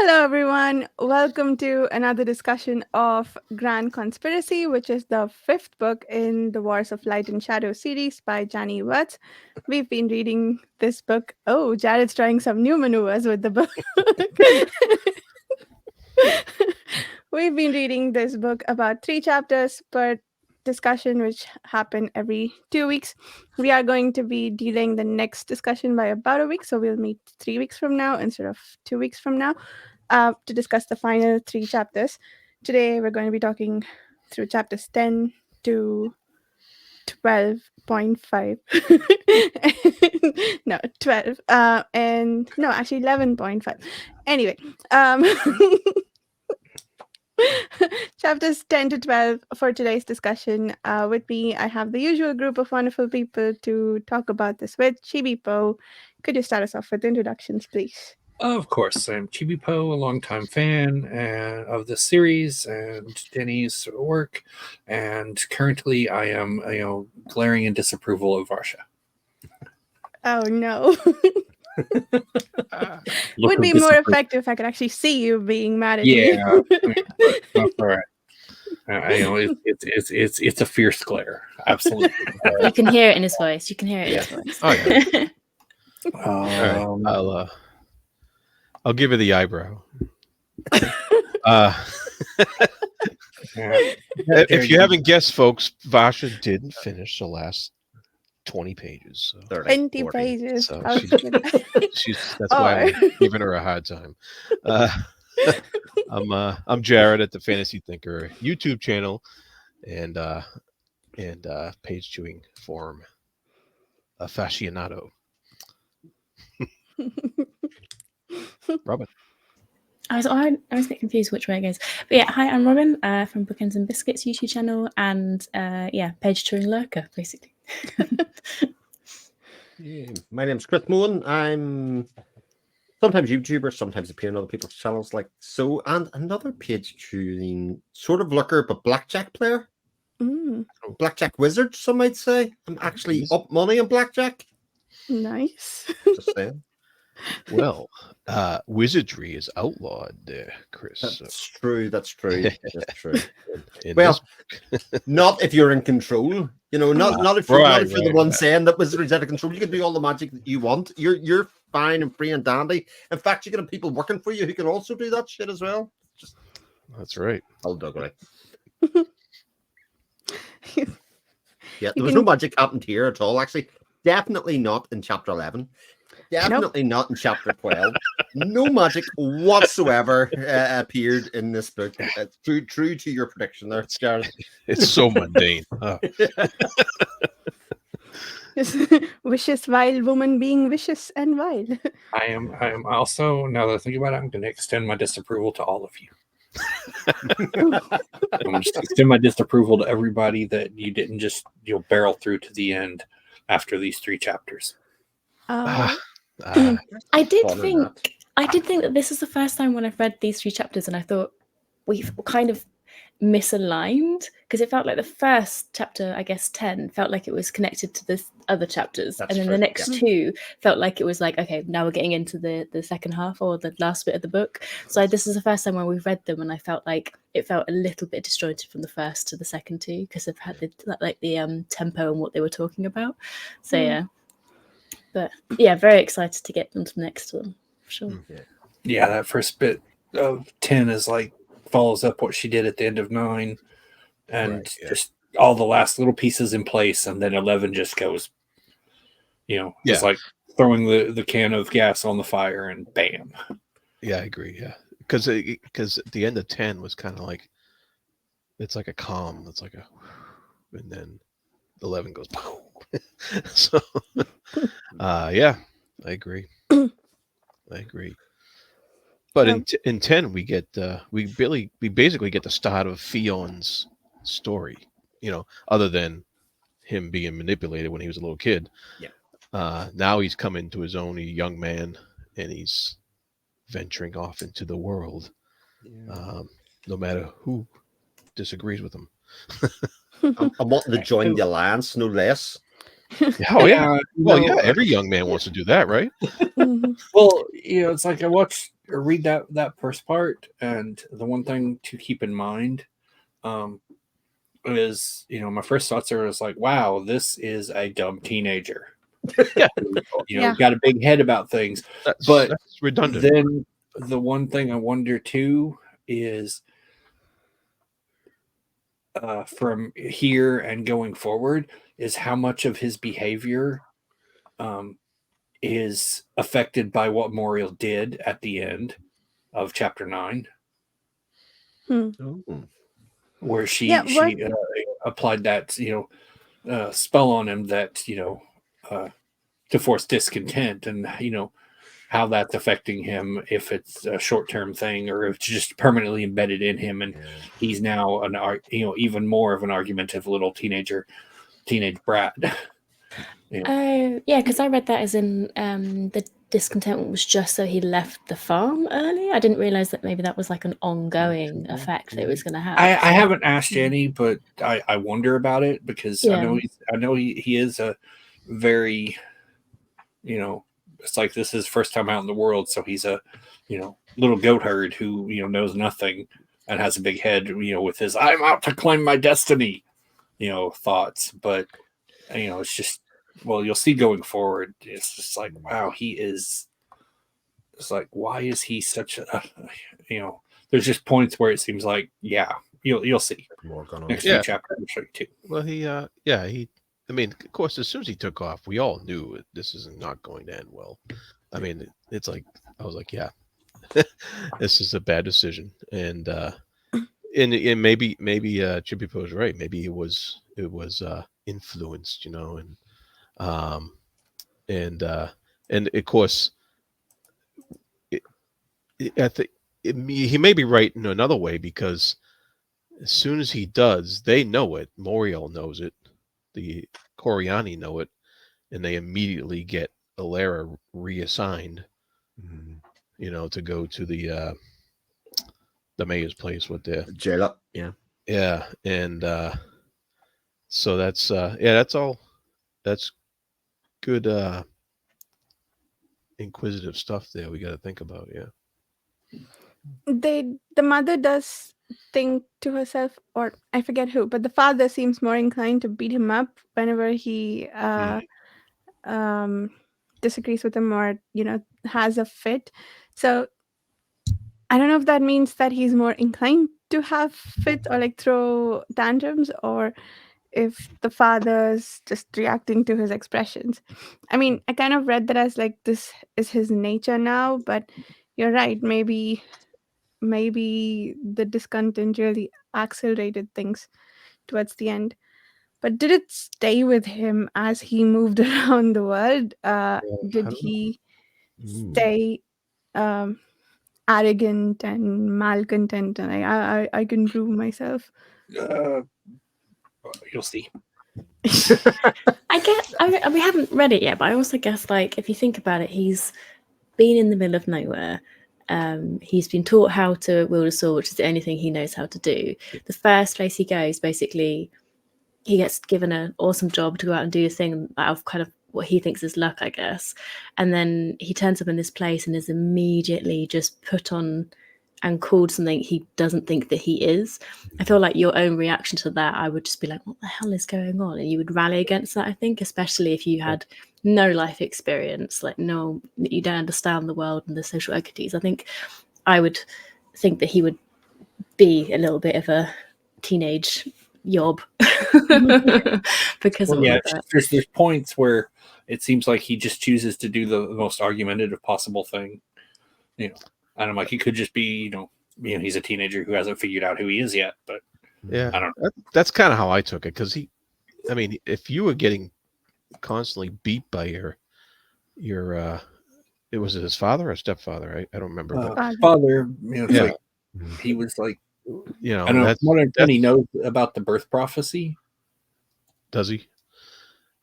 Hello, everyone. Welcome to another discussion of Grand Conspiracy, which is the fifth book in the Wars of Light and Shadow series by Janny Wurts. We've been reading this book. Oh, Jared's trying some new maneuvers with the book. We've been reading this book about 3 chapters per discussion, which happen every 2 weeks. We are going to be delaying the next discussion by about a week, so we'll meet 3 weeks from now instead of 2 weeks from now to discuss the final 3 chapters. Today, we're going to be talking through chapters 10 to 12.5. No, 12. And no, actually 11.5. Anyway, chapters 10 to 12 for today's discussion. With me, I have the usual group of wonderful people to talk about this with. Chibi Po, could you start us off with introductions, please? Of course, I'm Chibi Po, a longtime fan of the series and Denny's work, and currently I am, glaring in disapproval of Varsha. Oh no. Would be more effective if I could actually see you being mad at me. Yeah, that's all right. It's a fierce glare. Absolutely. You can hear it in his voice. You can hear it in his voice. Oh, yeah. All right. I'll give you the eyebrow. If you haven't guessed, folks, Varsha didn't finish the last 20 pages. So 20 pages. So that's why I'm giving her a hard time. I'm Jared at the Fantasy Thinker YouTube channel and page chewing forum aficionado. Robin. I was a bit confused which way it goes. But yeah, hi, I'm Robin from Bookends and Biscuits YouTube channel and page chewing lurker, basically. My name's Chris Moen. I'm sometimes YouTuber, sometimes appear on other people's channels like so, and another page chewing sort of lurker, but blackjack player. Blackjack wizard, some might say. I'm actually up money on blackjack. Nice. Just saying. Well, wizardry is outlawed there, Chris. That's true. That's true. That's true. Well, not if you're in control. You know, not if you're the one saying that wizardry's out of control. You can do all the magic that you want. You're fine and free and dandy. In fact, you can have people working for you who can also do that shit as well. That's right. All doggery. Yeah, there was no magic happened here at all. Actually, definitely not in chapter 11. Definitely not in chapter 12. No magic whatsoever appeared in this book. True to your prediction there, Jared. It's so mundane. Oh. Vicious, vile woman being vicious and vile. I am also, now that I think about it, I'm going to extend my disapproval to all of you. I'm going to extend my disapproval to everybody that you didn't just barrel through to the end after these 3 chapters. I did think that this is the first time when I've read these 3 chapters and I thought we've kind of misaligned because it felt like the first chapter, I guess 10, felt like it was connected to the other chapters. That's and then true, the next 2 felt like it was like, okay, now we're getting into the second half or the last bit of the book. So this is the first time when we've read them and I felt like it felt a little bit disjointed from the first to the second 2 because I've had the tempo and what they were talking about. So yeah. But yeah, very excited to get into the next one, for sure. Yeah, that first bit of 10 is like follows up what she did at the end of 9 and just all the last little pieces in place, and then 11 just goes, it's like throwing the can of gas on the fire and bam. Yeah, I agree. Yeah, because at the end of 10 was kind of like it's like a calm. It's like and then 11 goes. So, yeah, I agree. But in 10, we get we basically get the start of Fion's story. Other than him being manipulated when he was a little kid. Yeah. Now he's come into his own, a young man, and he's venturing off into the world. Yeah. No matter who disagrees with him. I'm wanting to join the alliance, no less. Oh yeah. Well, yeah. Every young man wants to do that, right? Well, it's like I watched read that first part, and the one thing to keep in mind is, my first thoughts are was like, wow, this is a dumb teenager. Yeah. Got a big head about things. But that's redundant. Then the one thing I wonder too is from here and going forward is how much of his behavior is affected by what Muriel did at the end of chapter 9. Where she applied that spell on him that to force discontent, and how that's affecting him, if it's a short-term thing or if it's just permanently embedded in him, and he's now even more of an argumentative little teenage brat. Because I read that as in the discontentment was just so he left the farm early. I didn't realize that maybe that was like an ongoing effect that it was going to have. I haven't asked Janny, but I wonder about it, because I know he is a very, it's like this is his first time out in the world, so he's a little goat herd who knows nothing and has a big head, with his "I'm out to claim my destiny" thoughts. But it's just, well, you'll see going forward, it's just like, wow, he is. It's like, why is he such a, there's just points where it seems like, you'll see. More going on. Next few chapters will show you too. Well, I mean, of course, as soon as he took off, we all knew this is not going to end well. I mean, it's like, I was like, yeah, this is a bad decision. And maybe Chippy was right. Maybe it was influenced, and of course, he may be right in another way, because as soon as he does, they know it. Muriel knows it. The Coriani know it, and they immediately get Alara reassigned, to go to the mayor's place with their jail up. Yeah. And so that's all. That's good inquisitive stuff there we got to think about. The mother does think to herself, or I forget who, but the father seems more inclined to beat him up whenever he disagrees with him, or has a fit. So I don't know if that means that he's more inclined to have fits or like throw tantrums, or if the father's just reacting to his expressions. I mean, I kind of read that as like this is his nature now, but you're right, maybe the discontent really accelerated things towards the end. But did it stay with him as he moved around the world? Did he stay arrogant and malcontent and I can prove myself? You'll see. We haven't read it yet, but I also guess, like, if you think about it, he's been in the middle of nowhere. He's been taught how to wield a sword, which is the only thing he knows how to do. The first place he goes, basically, he gets given an awesome job to go out and do a thing out of kind of what he thinks is luck, I guess. And then he turns up in this place and is immediately just put on and called something he doesn't think that he is. I feel like your own reaction to that, I would just be like, what the hell is going on? And you would rally against that, I think, especially if you had no life experience, like you don't understand the world and the social equities. I think I would think that he would be a little bit of a teenage yob because there's points where it seems like he just chooses to do the most argumentative possible thing, and I'm like, he could just be, he's a teenager who hasn't figured out who he is yet. But I don't know. That's kind of how I took it, because if you were getting constantly beat by your it was his father or stepfather, I don't remember. Father, like, he was like, I don't know. He knows about the birth prophecy. Does he?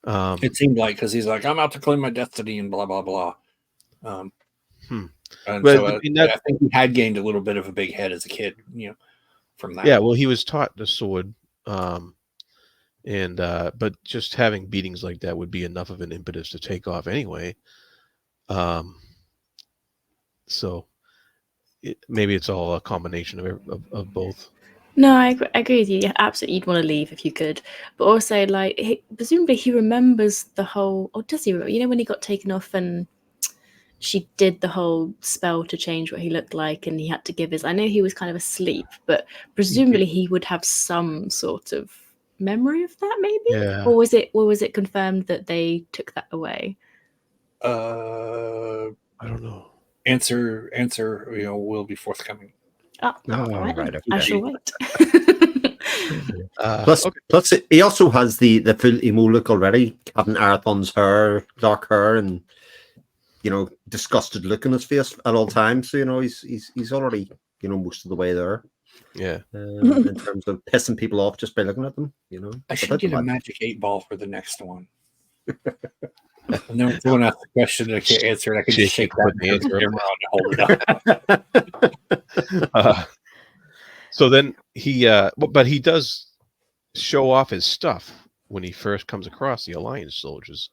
It seemed like, because he's like, I'm out to claim my destiny and blah blah blah. And so I think he had gained a little bit of a big head as a kid, from that. Yeah, well, he was taught the sword, but just having beatings like that would be enough of an impetus to take off anyway. So, maybe it's all a combination of both. No, I agree with you. Yeah, absolutely, you'd want to leave if you could, but also like presumably he remembers the whole. Or does he? You know when he got taken off and she did the whole spell to change what he looked like, and he had to give his. I know he was kind of asleep, but presumably he would have some sort of memory of that, maybe. Yeah. Or was it confirmed that they took that away? I don't know. Answer. Will be forthcoming. Oh, right. Okay. I shall wait. Plus, he also has the full emo look already, having Arathon's hair, dark hair, and disgusted look on his face at all times. So he's already most of the way there. Yeah. In terms of pissing people off just by looking at them. I should get a magic 8-ball for the next one. And then when someone asks a question and I can't answer it, I can just shake that camera on to hold it up. So then but he does show off his stuff when he first comes across the Alliance soldiers,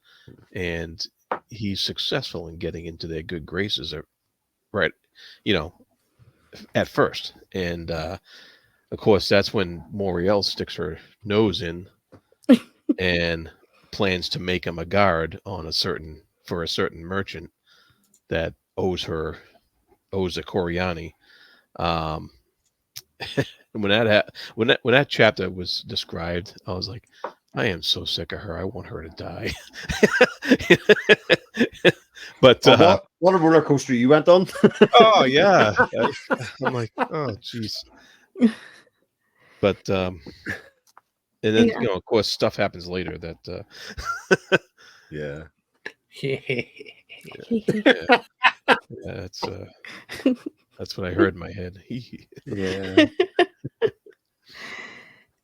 and he's successful in getting into their good graces, right? At first, and of course that's when Moriel sticks her nose in and plans to make him a guard on a certain merchant that owes the Coriani. When that chapter was described, I was like, I am so sick of her. I want her to die. But what a roller coaster you went on. Oh yeah. I'm like, oh jeez. But and then of course stuff happens later that yeah. That's what I heard in my head. Yeah.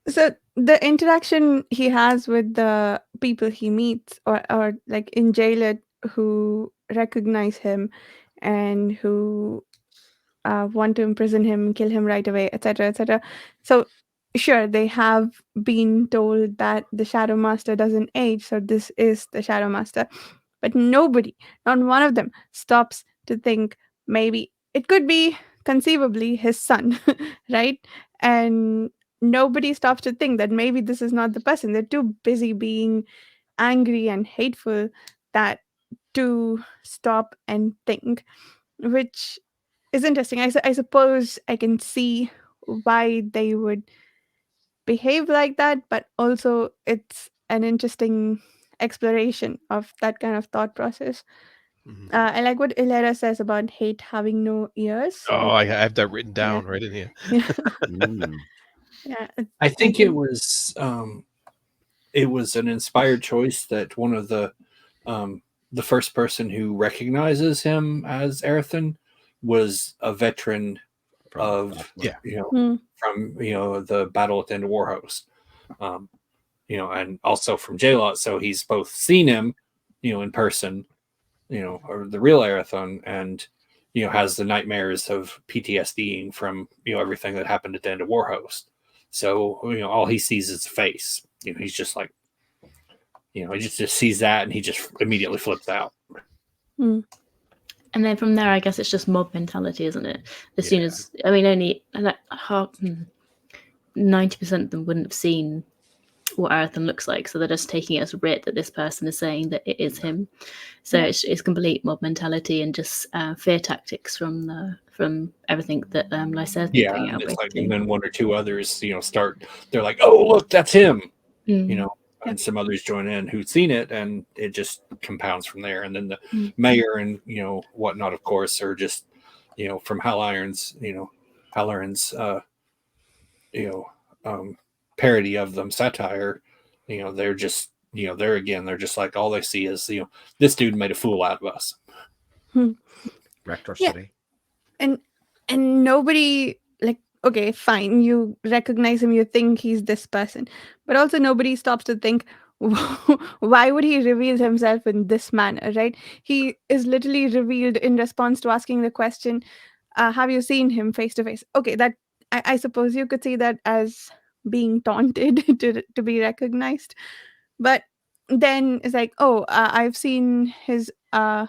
So the interaction he has with the people he meets, or like in jail, who recognize him and who want to imprison him, kill him right away, etc., etc. So sure, they have been told that the Shadow Master doesn't age, so this is the Shadow Master. But nobody, not one of them, stops to think maybe it could be conceivably his son, right? And nobody stops to think that maybe this is not the person. They're too busy being angry and hateful that to stop and think, which is interesting. I suppose I can see why they would behave like that, but also it's an interesting exploration of that kind of thought process. Mhm. I like what Ilera says about hate having no ears. Oh, I have that written down right in here. Yeah. I think it was an inspired choice that one of the first person who recognizes him as Erethan was a veteran of from the battle at the end of Warhost, and also from J-Lot. So he's both seen him, in person, or the real Arathon, and has the nightmares of PTSDing from everything that happened at the end of Warhost. So all he sees is the face. He's just like, he just sees that and he just immediately flips out. And then from there, I guess it's just mob mentality, isn't it? As soon as, I mean, only like 90% of them wouldn't have seen what Arathon looks like, so they're just taking it as writ that this person is saying that it is him. So it's complete mob mentality and just fear tactics from everything that Lysa's been putting out. And then one or two others, start. They're like, "Oh, look, that's him," and some others join in who'd seen it, and it just compounds from there. And then the mayor and whatnot, of course, are just from Haliron's parody of them, satire. They're just they're just like, all they see is this dude made a fool out of us. Rector City. And nobody, like, okay, fine, you recognize him, you think he's this person, but also nobody stops to think, why would he reveal himself in this manner, right? He is literally revealed in response to asking the question, have you seen him face to face? Okay, that I suppose you could see that as being taunted to be recognized, but then it's like, I've seen his I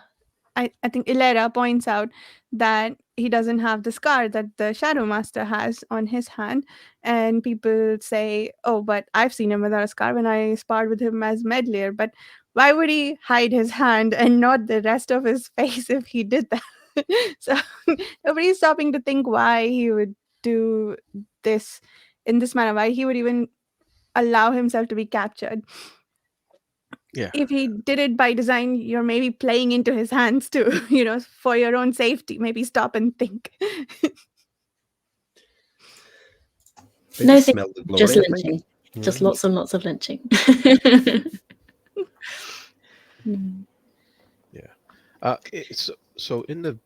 think Ilera points out that he doesn't have the scar that the Shadow Master has on his hand. And people say, oh, but I've seen him without a scar when I sparred with him as Medlier. But why would he hide his hand and not the rest of his face if he did that? So nobody's stopping to think why he would do this in this manner, why he would even allow himself to be captured. Yeah. If he did it by design, you're maybe playing into his hands too, for your own safety. Maybe stop and think. No, smell the glory, just I think. lynching. Just lots and lots of lynching. Yeah. So in the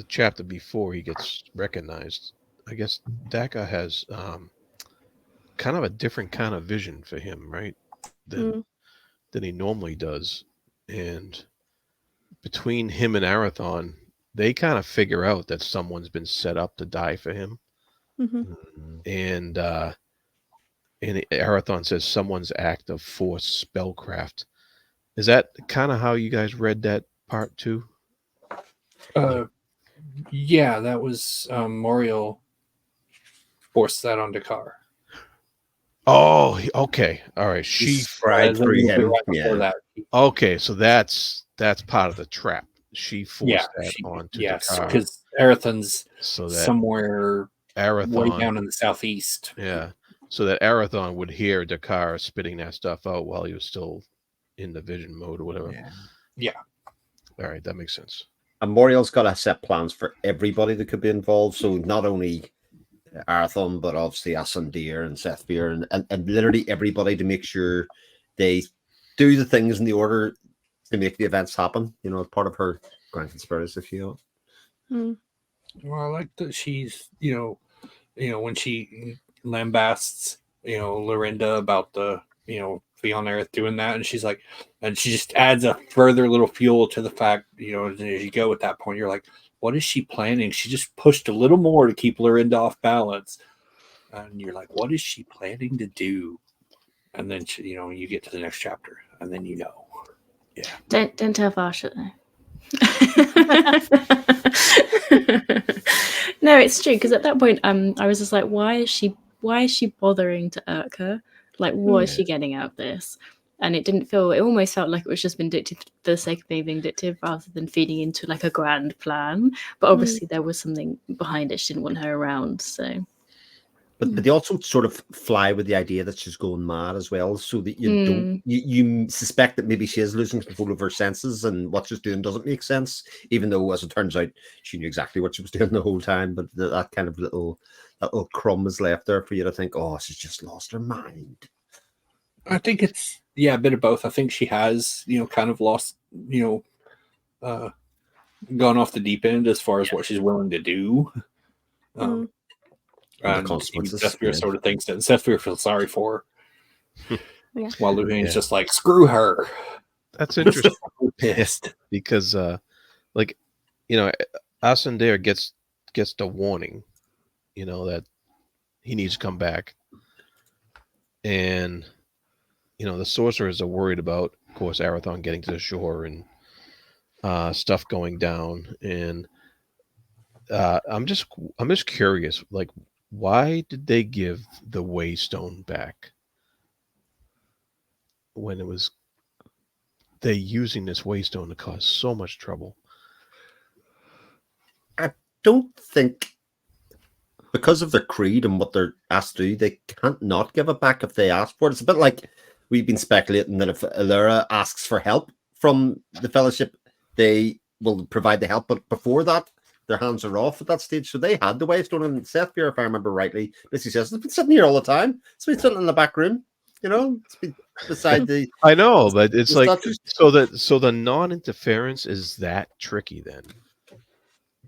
chapter before he gets recognized, I guess Daka has kind of a different kind of vision for him, right? Than he normally does. And between him and Arathon, they kind of figure out that someone's been set up to die for him. And Arathon says someone's act of force spellcraft. Is that kind of how you guys read that part too? Yeah, that was Moriel forced that on Dakar. Oh, okay. All right. She cried through him. Before that. Okay, so that's part of the trap. She forced that onto Dakar. Because Arathon's so that somewhere Arathon, way down in the southeast. Yeah. So that Arathon would hear Dakar spitting that stuff out while he was still in the vision mode or whatever. Yeah. All right, that makes sense. And Moriel's got to set plans for everybody that could be involved. So not only Arathon, but obviously Asandir and Sethvir and literally everybody to make sure they do the things in the order to make the events happen. As part of her grand conspiracy, if you will. Well, I like that she's, when she lambasts, Lorinda about the, on Earth doing that, and she's like, and she just adds a further little fuel to the fact, as you go at that point, you're like, what is she planning? She just pushed a little more to keep Lorinda off balance, and you're like, what is she planning to do? And then she, you get to the next chapter, and then yeah. Don't tell Varsha though. No, it's true, because at that point, I was just like, why is she bothering to irk her? Like, what is she getting out of this? And it almost felt like it was just vindictive for the sake of being vindictive rather than feeding into like a grand plan. But obviously there was something behind it. She didn't want her around, so. But they also sort of fly with the idea that she's going mad as well, so that you don't you suspect that maybe she is losing control of her senses and what she's doing doesn't make sense, even though, as it turns out, she knew exactly what she was doing the whole time. But that kind of little crumb is left there for you to think, oh, she's just lost her mind. I think it's a bit of both. I think she has, kind of lost, gone off the deep end as far as what she's willing to do. And the consequences. Sethvir sort of thinks that Sethvir feels sorry for her. While Luhane's just like, screw her. That's interesting. Pissed. Because Asandir gets the warning, that he needs to come back. And the sorcerers are worried about, of course, Arathon getting to the shore and stuff going down. And I'm just curious, like, why did they give the Waystone back when it was they using this Waystone to cause so much trouble? I don't think, because of their creed and what they're asked to do, they can't not give it back if they ask for it. It's a bit like we've been speculating that if Allura asks for help from the Fellowship, they will provide the help. But before that, their hands are off at that stage. So they had the Waystone, and Sethvir, if I remember rightly, basically says, it's been sitting here all the time. It's been sitting in the back room. It's been beside the... I know, but it's like, so the non-interference is that tricky then?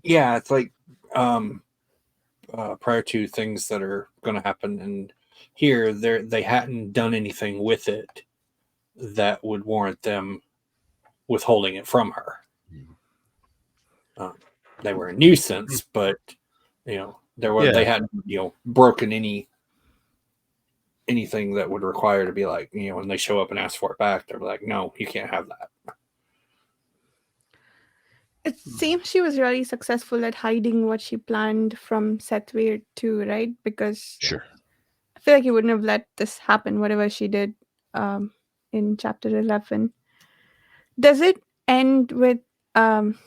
Yeah, it's like prior to things that are going to happen, and here they hadn't done anything with it that would warrant them withholding it from her. They were a nuisance, but they hadn't broken anything that would require to be like, when they show up and ask for it back, they're like, no, you can't have that. it seems she was really successful at hiding what she planned from Sethweir too, right? Because Sure. I feel like he wouldn't have let this happen, whatever she did in chapter 11. Does it end with um,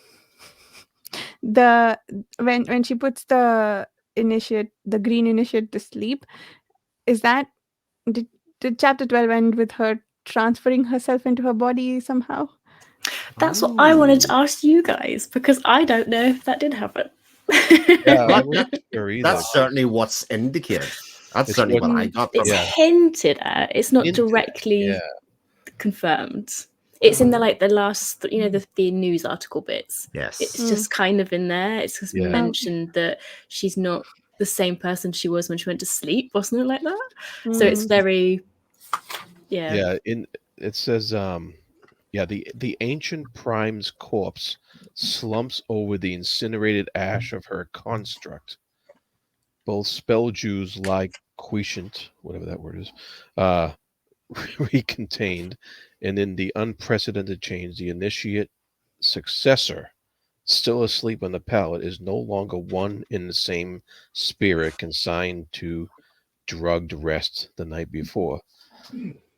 the when she puts the green initiate to sleep? Is that did chapter 12 end with her transferring herself into her body somehow? That's what I wanted to ask you guys, because I don't know if that did happen. Yeah, that's certainly what's indicated. That's certainly what I got from it's it. hinted at. It's not directly confirmed. It's in the last, the news article bits. Yes, it's just kind of in there. It's just mentioned that she's not the same person she was when she went to sleep or something like that. So it's very, It says, the ancient prime's corpse slumps over the incinerated ash of her construct. Both spell Jews lie quiescent, whatever that word is, recontained, and in the unprecedented change, the initiate successor, still asleep on the pallet, is no longer one in the same spirit consigned to drugged rest the night before.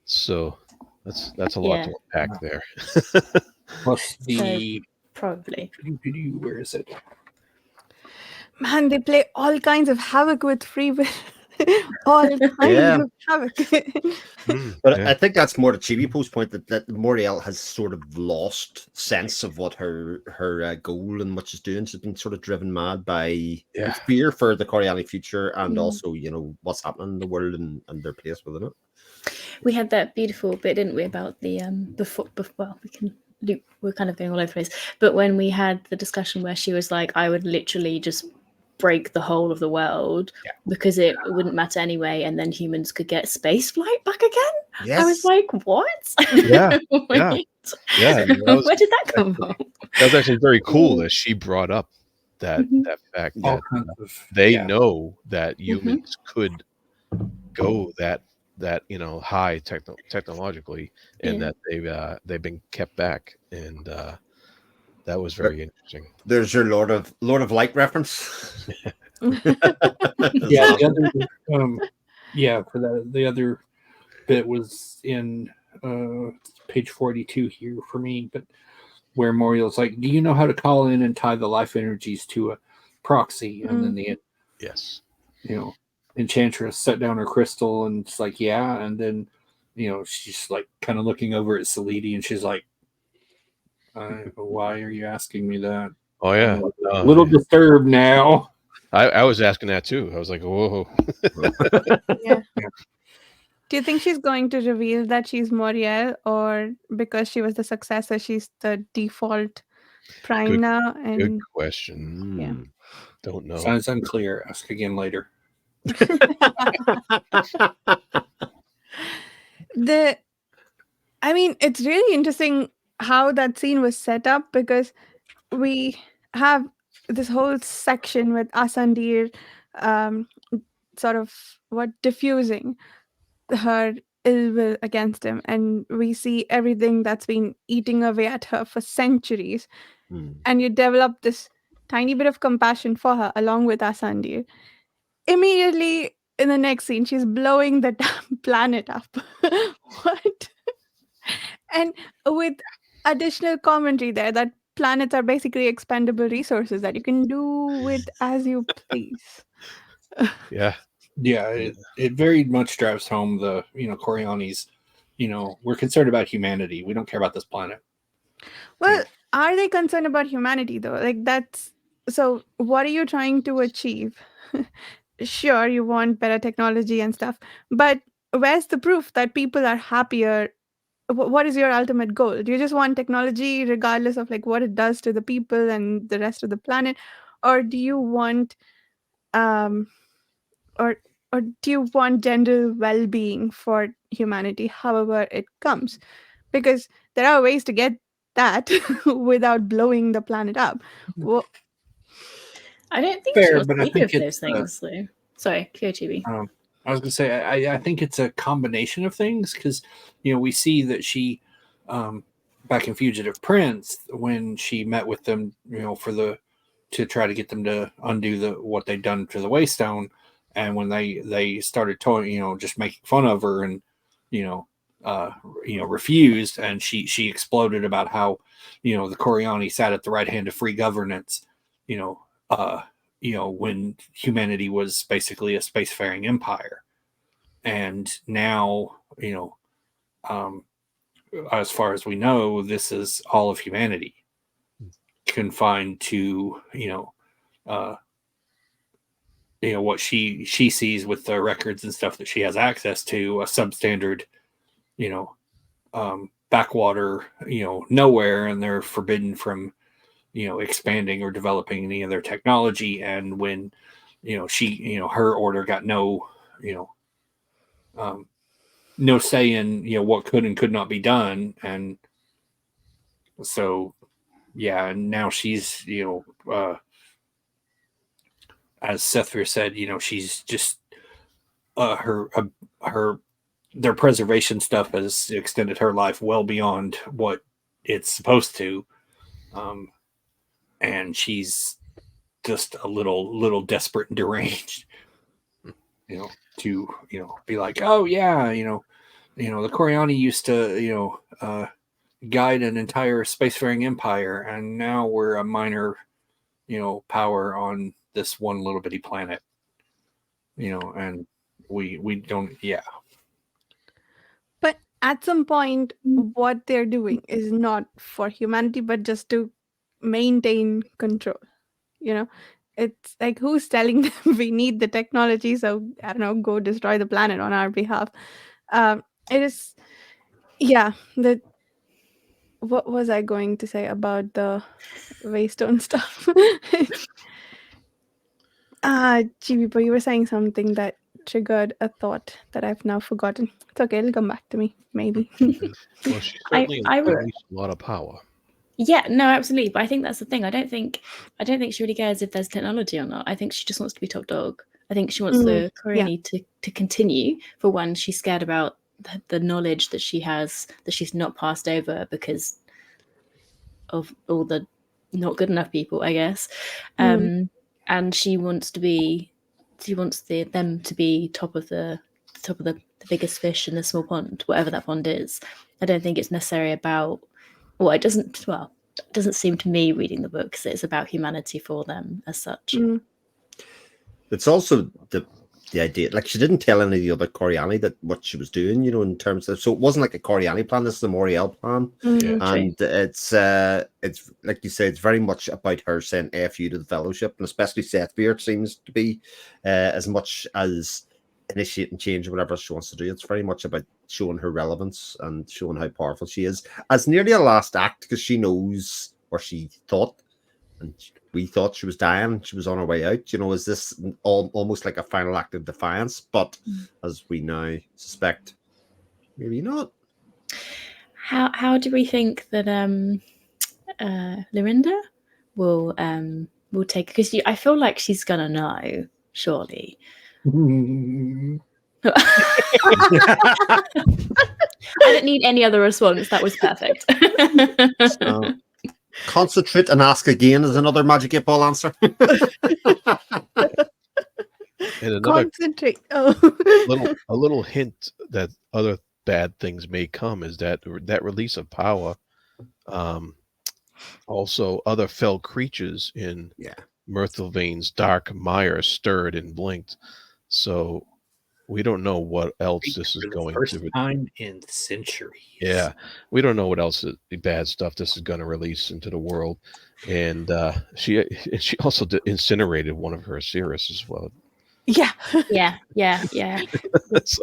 So that's a lot to unpack there. Plus the probably. Where is it? Man, they play all kinds of havoc with free will. All kinds of havoc. But I think that's more the Chibi Post point that Moriel has sort of lost sense of what her goal and what she's doing. She's been sort of driven mad by fear for the Coriani future and also, what's happening in the world and their place within it. We had that beautiful bit, didn't we, about the well, we're kind of going all over the place. But when we had the discussion where she was like, I would literally just break the whole of the world because it wouldn't matter anyway, and then humans could get space flight back again. I was like, what? Yeah. Where did that come from? That was actually very cool that she brought up that fact that they know that humans could go that high technologically, and that they've been kept back, and that was very interesting. There's your Lord of Light reference. The other bit was in page 42 here for me, but where Moriel's like, do you know how to call in and tie the life energies to a proxy? And then the Enchantress set down her crystal and it's like, and then she's like kind of looking over at Salidi and she's like, why are you asking me that? Oh yeah, a little disturbed now. I was asking that too. I was like, whoa. Do you think she's going to reveal that she's Moriel, or because she was the successor, she's the default prime now? And good question. Don't know. Sounds unclear. Ask again later. It's really interesting how that scene was set up, because we have this whole section with Asandir sort of diffusing her ill will against him, and we see everything that's been eating away at her for centuries, and you develop this tiny bit of compassion for her along with Asandir. Immediately in the next scene, she's blowing the damn planet up. What? And with additional commentary there that planets are basically expendable resources that you can do with as you please. It very much drives home the Coriani's we're concerned about humanity, we don't care about this planet. Well, are they concerned about humanity though? Like, that's so what are you trying to achieve? Sure, you want better technology and stuff, but where's the proof that people are happier? What is your ultimate goal? Do you just want technology regardless of what it does to the people and the rest of the planet, or do you want or do you want general well-being for humanity, however it comes? Because there are ways to get that without blowing the planet up. Well, I don't think she wants either of those things, though. Sorry, Chibi. I was going to say, I think it's a combination of things, because, we see that she back in Fugitive Prince, when she met with them, to try to get them to undo what they'd done to the Waystone, and when they started toying, just making fun of her, and refused, and she exploded about how the Coriani sat at the right hand of free governance, when humanity was basically a spacefaring empire, and now as far as we know, this is all of humanity, confined to what she sees with the records and stuff that she has access to, a substandard backwater nowhere, and they're forbidden from expanding or developing any of their technology. And when her order got no say in what could and could not be done. And so and now she's as Sethvir said, she's just their preservation stuff has extended her life well beyond what it's supposed to, and she's just a little desperate and deranged, to be like, oh yeah, the Coriani used to guide an entire spacefaring empire, and now we're a minor power on this one little bitty planet, and we don't. But at some point, what they're doing is not for humanity, but just to maintain control. It's like, who's telling them we need the technology? So I don't know, go destroy the planet on our behalf. It is, yeah. What was I going to say about the Waystone stuff? GB, but you were saying something that triggered a thought that I've now forgotten. It's okay, it'll come back to me, maybe. Well, she certainly released a lot of power. Yeah, no, absolutely. But I think that's the thing. I don't think she really cares if there's technology or not. I think she just wants to be top dog. I think she wants the Coriani to continue. For one, she's scared about the knowledge that she has that she's not passed over because of all the not good enough people, I guess. And she wants them to be top of the biggest fish in the small pond, whatever that pond is. I don't think it's necessarily about. It doesn't seem to me, reading the book, that it's about humanity for them as such. It's also the idea, like, she didn't tell any of the other Coriani that what she was doing, in terms of, so it wasn't like a Coriani plan, this is a Moriel plan. And it's like you say, it's very much about her saying F you to the Fellowship, and especially Sethvir seems to be as much as initiating change or whatever she wants to do. It's very much about showing her relevance and showing how powerful she is as nearly a last act, because she knows, or she thought, and we thought she was dying, she was on her way out. Is this almost like a final act of defiance? But as we now suspect, maybe not. How do we think that Lorinda will take? Because I feel like she's gonna know, surely. I don't need any other response. That was perfect. So, concentrate and ask again is another Magic 8 Ball answer. And another Concentrate. a little hint that other bad things may come is that release of power. Also, other fell creatures in Myrtlevane's dark mire stirred and blinked. So we don't know what else this is going to. First time in centuries. Yeah, we don't know what else bad stuff this is going to release into the world. And she also incinerated one of her Cirrus as well. Yeah.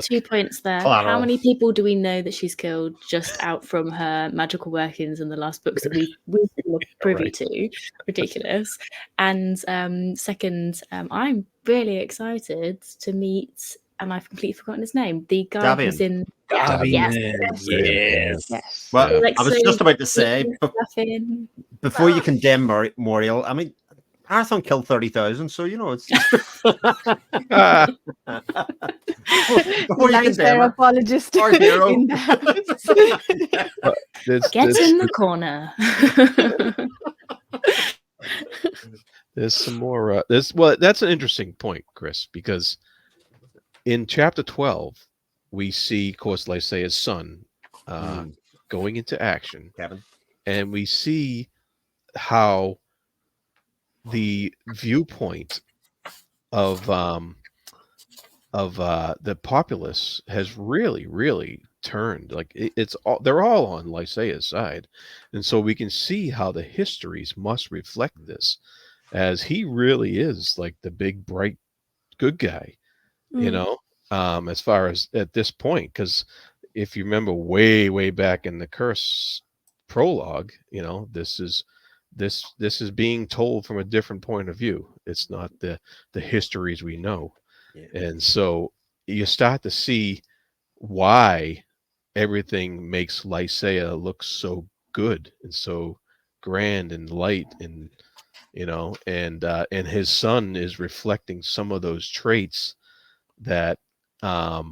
2 points there. How many people do we know that she's killed just out from her magical workings in the last books that we were privy to? Ridiculous. And second, I'm really excited to meet, and I've completely forgotten his name, the guy who's in Gavin. Yes. Well, I was just about to say, before you condemn Moriel, I mean, Arathon killed 30,000, so it's before you Nice condemn her. apologist Our hero. in the house. Get in the corner. There's some more. That's an interesting point, Chris, because in chapter 12, we see, of course, Lysaea's son going into action, Kevin, and we see how the viewpoint of the populace has really turned. Like they're all on Lysaea's side, and so we can see how the histories must reflect this, as he really is like the big bright good guy, as far as at this point. Because if you remember way back in the Curse prologue, this is being told from a different point of view. It's not the histories we know. And so you start to see why everything makes Lysaea look so good and so grand and light, and and his son is reflecting some of those traits that that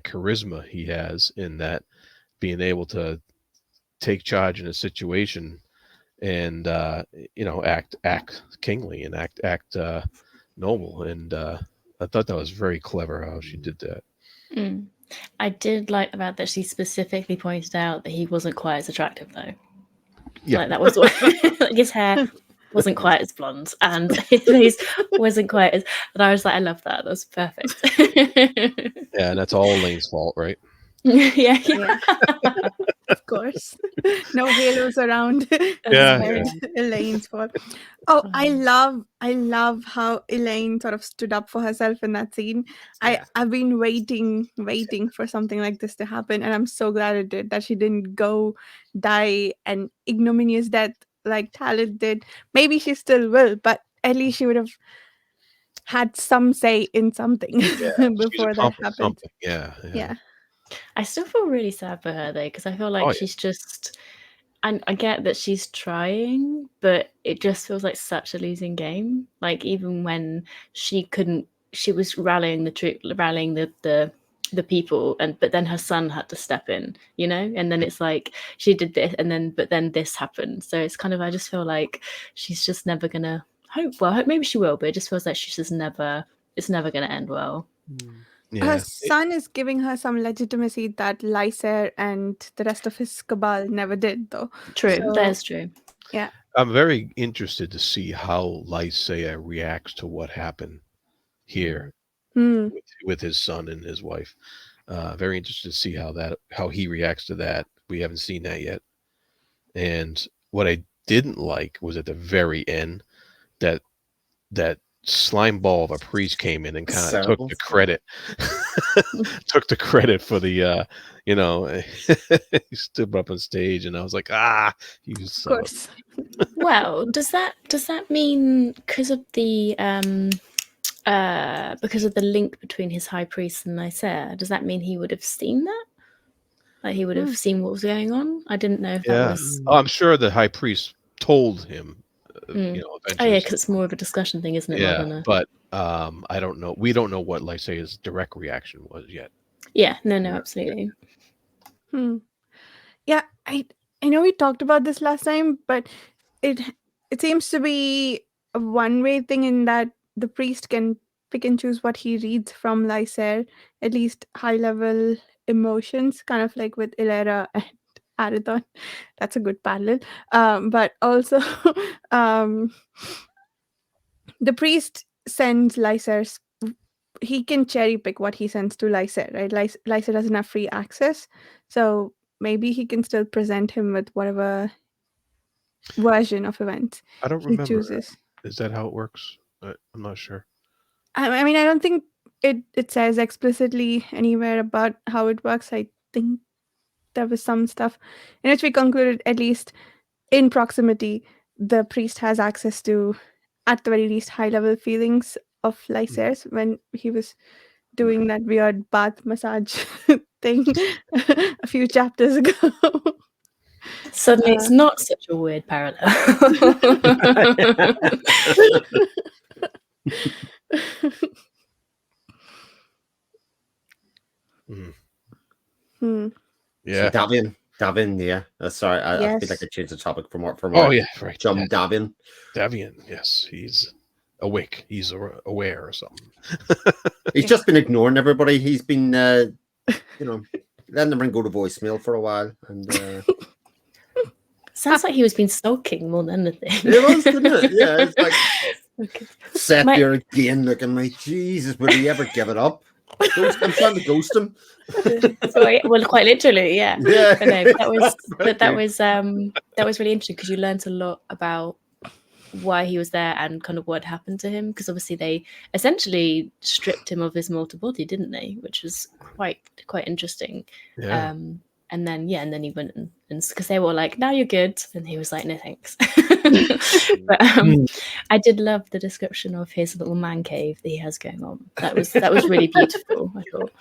charisma he has, in that being able to take charge in a situation and act kingly and act noble. And I thought that was very clever how she did that. I did like the fact that she specifically pointed out that he wasn't quite as attractive, though. Yeah, like that was like his hair wasn't quite as blonde, and his face wasn't quite as. And I was like, I love that. That's perfect. Yeah, and that's all Elaine's fault, right? yeah. Of course. No halos around. Yeah. Elaine's fault. Oh, I love how Elaine sort of stood up for herself in that scene. I've been waiting for something like this to happen, and I'm so glad it did, that she didn't go die an ignominious death like Talent did. Maybe she still will, but at least she would have had some say in something before that happened. Yeah. I still feel really sad for her, though, because I feel like she's just. And I get that she's trying, but it just feels like such a losing game. Like, even when she was rallying the people, but then her son had to step in, and then it's like she did this, but then this happened. So it's kind of, I just feel like she's just never gonna hope maybe she will, but it just feels like it's never gonna end well. Her son is giving her some legitimacy that Lysaer and the rest of his cabal never did, though. True, that's true. Yeah. I'm very interested to see how Lysaea reacts to what happened here with his son and his wife. Very interested to see how he reacts to that. We haven't seen that yet. And what I didn't like was at the very end that slime ball of a priest came in and kind of took the credit. Took the credit for the he stood up on stage, and I was like, you of course. Well, does that mean because of the link between his high priest and Lysaea, does that mean he would have seen that? Like, he would have seen what was going on? I didn't know if that was. I'm sure the high priest told him. Eventually. Oh yeah, because it's more of a discussion thing, isn't it? Yeah, but I don't know. We don't know what Lysaea's direct reaction was yet. Yeah, no, absolutely. Yeah, I know we talked about this last time, but it seems to be a one-way thing, in that the priest can pick and choose what he reads from Lysaer, at least high-level emotions, kind of like with Ilera and Arathon. That's a good parallel. But also, the priest sends Lysaer's. He can cherry pick what he sends to Lysaer, right? Lysaer doesn't have free access, so maybe he can still present him with whatever version of events I don't he remember. chooses. Is that how it works? I'm not sure. I mean, I don't think it says explicitly anywhere about how it works. I think there was some stuff in which we concluded, at least in proximity, the priest has access to, at the very least, high-level feelings of Lysaer's when he was doing that weird bath massage thing a few chapters ago. Suddenly, it's not such a weird parallel. Yeah. So Davian, yeah. Sorry, I feel like I Yes. changed the topic from Oh yeah, right. John Yeah. Davian. Davian, yes, he's awake. He's aware or something. He's just been ignoring everybody. He's been, letting them go to voicemail for a while, and Sounds like he was been sulking more than anything. it was, didn't it? Yeah, it's like Okay. sat there again, looking like Jesus. Would he ever give it up? I'm trying to ghost him. Sorry, well, quite literally, yeah. Yeah, But no, that was really interesting because you learnt a lot about why he was there and kind of what happened to him, because obviously they essentially stripped him of his mortal body, didn't they? Which was quite interesting. Yeah. And then he went and because they were like, now you're good, and he was like, no thanks. But I did love the description of his little man cave that he has going on. That was really beautiful, I thought.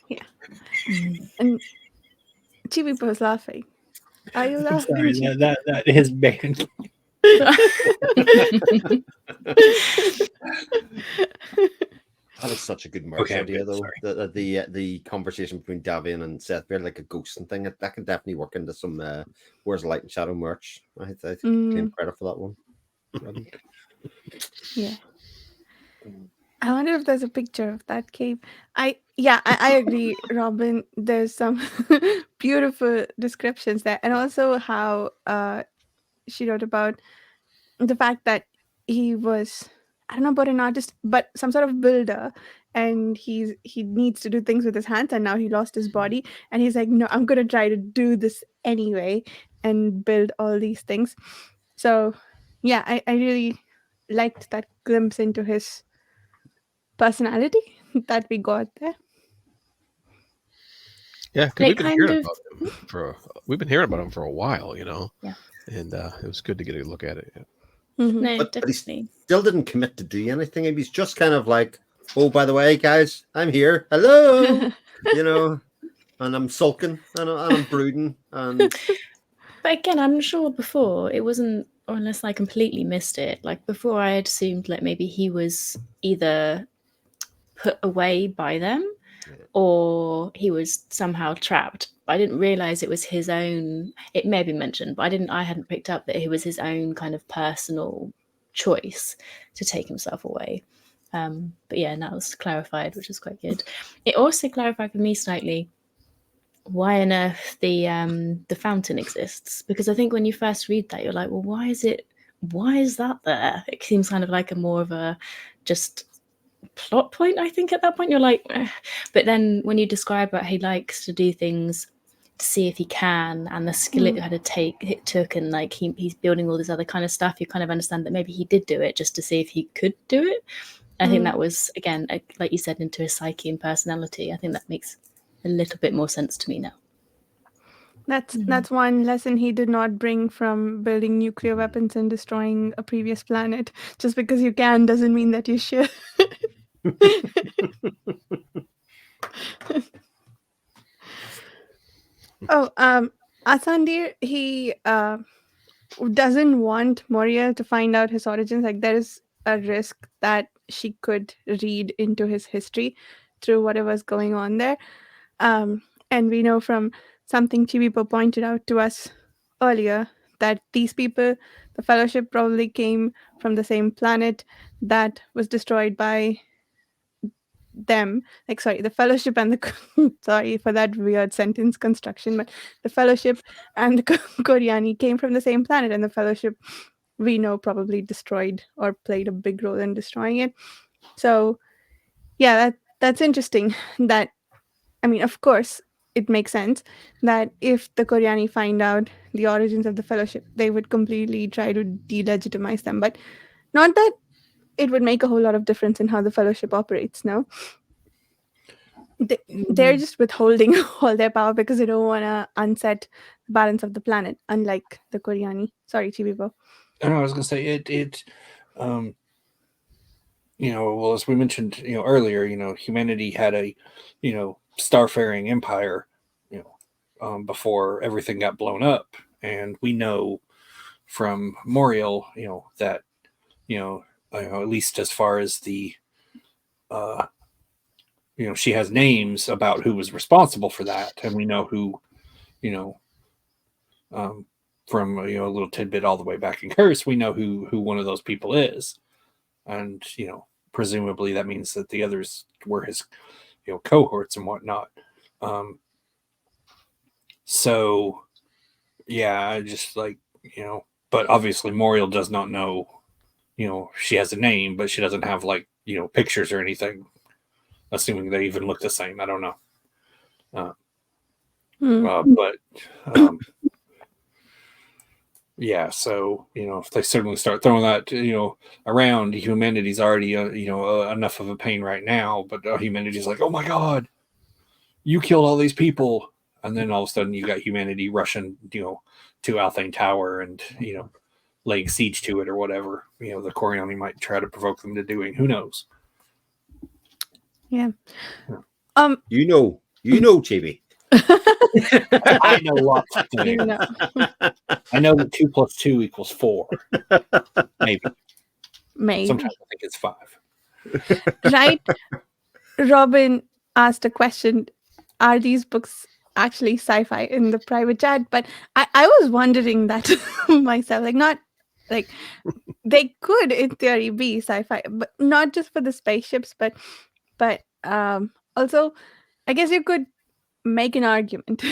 Yeah. And Chibi was laughing. Are you laughing? Sorry, that is man. That was such a good merch Okay, idea, good, though. The conversation between Davian and Seth Bear, like a ghosting thing, that can definitely work into some Where's Light and Shadow merch. I claim credit for that one. Yeah. I wonder if there's a picture of that cave. I agree, Robin. There's some beautiful descriptions there, and also how she wrote about the fact that he was, I don't know about an artist, but some sort of builder, and he needs to do things with his hands, and now he lost his body, and he's like, no, I'm gonna try to do this anyway and build all these things. So yeah, I really liked that glimpse into his personality that we got there. Yeah, because we've been hearing about him for a while, Yeah. And it was good to get a look at it. Yeah. Mm-hmm. No, But he definitely. still didn't commit to do anything. He was just kind of like, oh, by the way, guys, I'm here. Hello. And I'm sulking and I'm brooding. And But again, I'm sure before it wasn't, or unless I completely missed it, like before I had assumed like maybe he was either put away by them or he was somehow trapped. I didn't realize it was his own. It may be mentioned, but I hadn't picked up that it was his own kind of personal choice to take himself away. But yeah, and that was clarified, which is quite good. It also clarified for me slightly why on earth the fountain exists, because I think when you first read that, you're like, well, why is that there? It seems kind of like a more of a just plot point. I think at that point you're like, but then when you describe what he likes to do things to see if he can, and the skill it took, and like he's building all this other kind of stuff, you kind of understand that maybe he did do it just to see if he could do it. I think that was, again, like you said, into his psyche and personality. I think that makes a little bit more sense to me now. That's one lesson he did not bring from building nuclear weapons and destroying a previous planet. Just because you can doesn't mean that you should. Asandir, he doesn't want Moria to find out his origins. Like, there is a risk that she could read into his history through whatever's going on there. And we know from something Chibipo pointed out to us earlier that these people, the Fellowship, probably came from the same planet that was destroyed by them. Like, sorry, the Fellowship and the sorry for that weird sentence construction, but the Fellowship and the Koryani came from the same planet, and the Fellowship, we know, probably destroyed or played a big role in destroying it. So yeah, that's interesting. That, I mean, of course, it makes sense that if the Koryani find out the origins of the Fellowship, they would completely try to delegitimize them. But not that it would make a whole lot of difference in how the Fellowship operates, no? They're just withholding all their power because they don't want to unset the balance of the planet, unlike the Koryani. Sorry, Chibibo. I was going to say it well, as we mentioned, earlier, humanity had a, starfaring empire, before everything got blown up. and we know from Moriel, that at least as far as the she has names about who was responsible for that, and we know who, from a little tidbit all the way back in Curse, we know who one of those people is, and presumably that means that the others were his cohorts and whatnot. So yeah, I just but obviously Moriel does not know. She has a name, but she doesn't have pictures or anything. Assuming they even look the same, I don't know. But yeah, so if they suddenly start throwing that around, humanity's already enough of a pain right now, but humanity's like, oh my god, you killed all these people, and then all of a sudden you got humanity rushing to Althane Tower and laying siege to it or whatever the Coriani might try to provoke them to doing. Who knows? Yeah. JB. I know lots of things. I know that 2 + 2 = 4. Maybe. Sometimes I think it's 5. Right. Robin asked a question: are these books actually sci-fi in the private chat? But I was wondering that myself. Not they could in theory be sci-fi, but not just for the spaceships, but also I guess you could make an argument.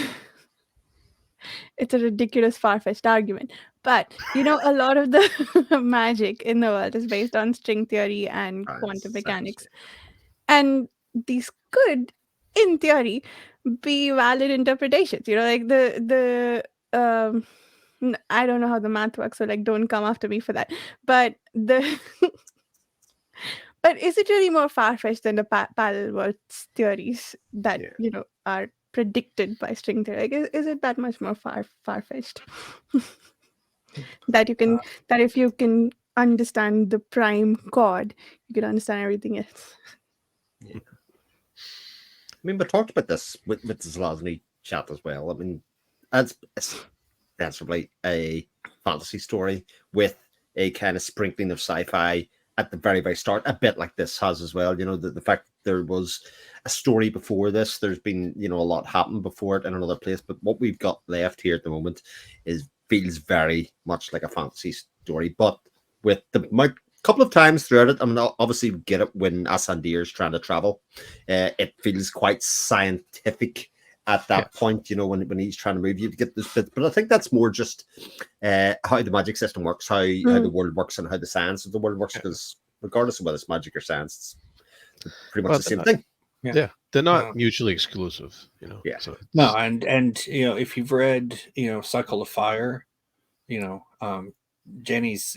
It's a ridiculous, far-fetched argument, but a lot of the magic in the world is based on string theory and quantum mechanics, and these could, in theory, be valid interpretations. The I don't know how the math works, so don't come after me for that. But but is it really more far-fetched than the parallel worlds theories that are predicted by string theory? Is it that much more far-fetched that you can that if you can understand the prime chord, you can understand everything else? Yeah. I mean, we talked about this with the Zelazny chat as well. I mean, it's ostensibly a fantasy story with a kind of sprinkling of sci-fi at the very, very start, a bit like this has as well. The fact that there was a story before this, there's been, a lot happened before it in another place, but what we've got left here at the moment feels very much like a fantasy story, but with the couple of times throughout it, I mean, obviously we get it when Asandir is trying to travel. It feels quite scientific at that point, when he's trying to move you to get this bit. But I think that's more just how the magic system works, how the world works, and how the science of the world works. Because regardless of whether it's magic or science, it's pretty much the same thing. Yeah, they're not mutually exclusive, Yeah. So no, and if you've read Cycle of Fire, Janny's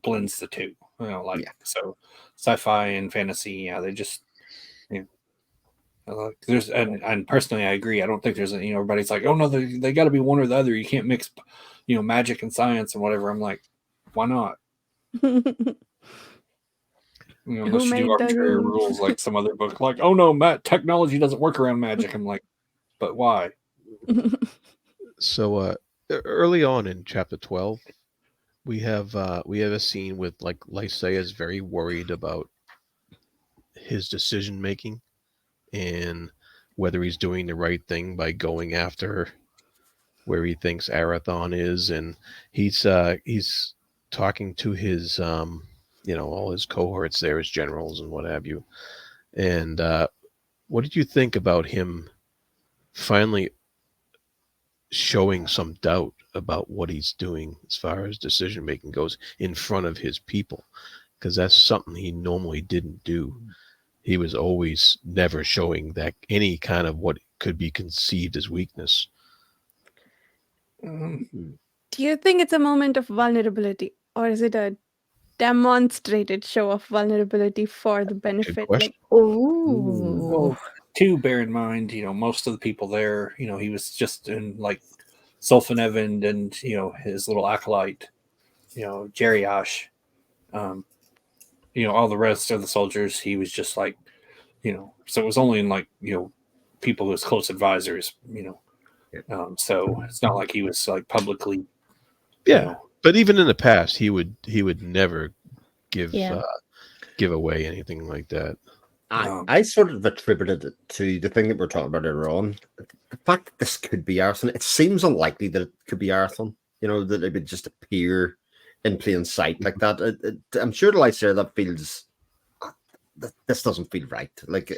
blends the two. So sci-fi and fantasy. Yeah, they just there's and personally I agree. I don't think there's everybody's like, oh no, they got to be one or the other. You can't mix magic and science and whatever. I'm like, why not? Unless you do arbitrary rules like some other book, like, oh no, technology doesn't work around magic. I'm like, but why? So early on in chapter 12, we have a scene with Lysaea is very worried about his decision making and whether he's doing the right thing by going after where he thinks Arathon is, and he's talking to his all his cohorts there, his generals and what have you. And what did you think about him finally showing some doubt about what he's doing as far as decision making goes in front of his people? Because that's something he normally didn't do. He was always never showing that any kind of what could be conceived as weakness. Do you think it's a moment of vulnerability, or is it a demonstrated show of vulnerability for the benefit? Well, to bear in mind, most of the people there, he was just in Sulfanevand and his little acolyte, Jeriash, all the rest of the soldiers, he was just so it was only in people who was close advisors, So it's not like he was like publicly. Yeah, but even in the past, he would never give away anything like that. I sort of attributed it to the thing that we're talking about earlier on. The fact that this could be Arathon, it seems unlikely that it could be Arathon. That it would just appear in plain sight like that. I'm sure to Lysair that feels that this doesn't feel right. Like,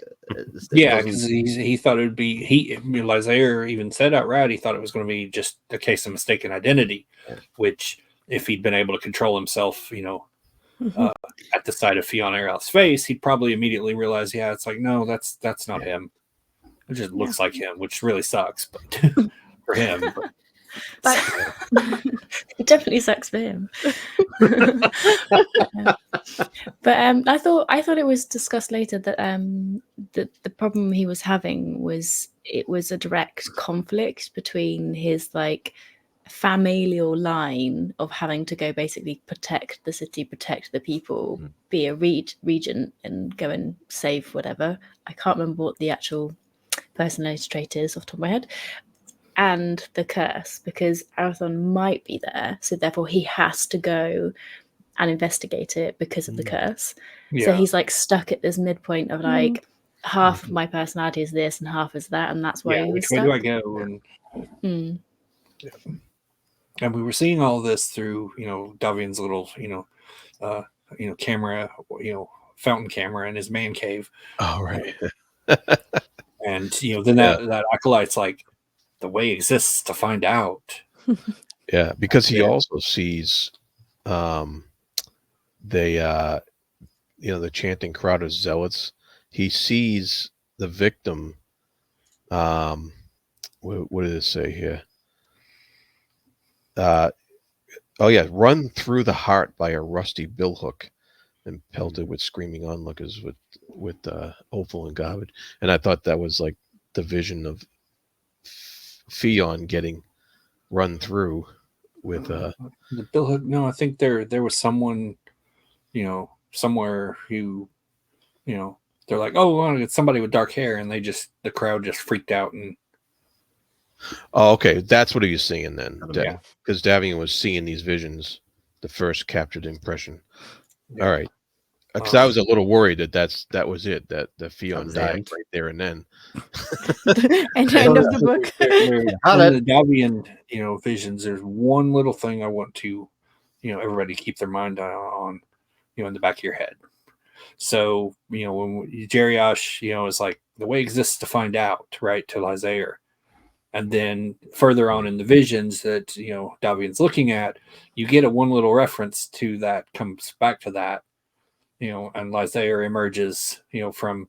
because he thought it would be. Lysair even said outright he thought it was going to be just a case of mistaken identity, which if he'd been able to control himself, at the sight of Fionn Aralth's face, he'd probably immediately realize, it's like, no, that's not him. It just looks like him, which really sucks, but for him. But it definitely sucks for him. But I thought it was discussed later that the problem he was having was it was a direct conflict between his like familial line of having to go basically protect the city, protect the people, be a regent and go and save whatever. I can't remember what the actual personality trait is off the top of my head. And the curse, because Arathon might be there, so therefore he has to go and investigate it because of the curse. So he's like stuck at this midpoint of like half of my personality is this and half is that, and that's why he was which way stuck. do I go? And we were seeing all this through Davian's little camera, fountain camera in his man cave. Oh right. And then that acolyte's like, the way exists to find out. Yeah, because he also sees the chanting crowd of zealots. He sees the victim. What did it say here? Run through the heart by a rusty billhook and pelted with screaming onlookers with offal and garbage. And I thought that was like the vision of Fionn getting run through with the billhook. No, I think there was someone, somewhere who, they're like, oh, it's somebody with dark hair, and the crowd just freaked out and. Oh, okay, that's what he was seeing then. Yeah, because Davian was seeing these visions, the first captured impression. Yeah. All right, because I was a little worried that was it, that the Fionn died right there and then. And end of the book. The Davian, visions. There's one little thing I want to, everybody keep their mind on, in the back of your head. So, when Jeriash, is like, the way exists to find out, right, to Lysair. And then further on in the visions that, Davian's looking at, you get one little reference to that, comes back to that, and Lysair emerges, from,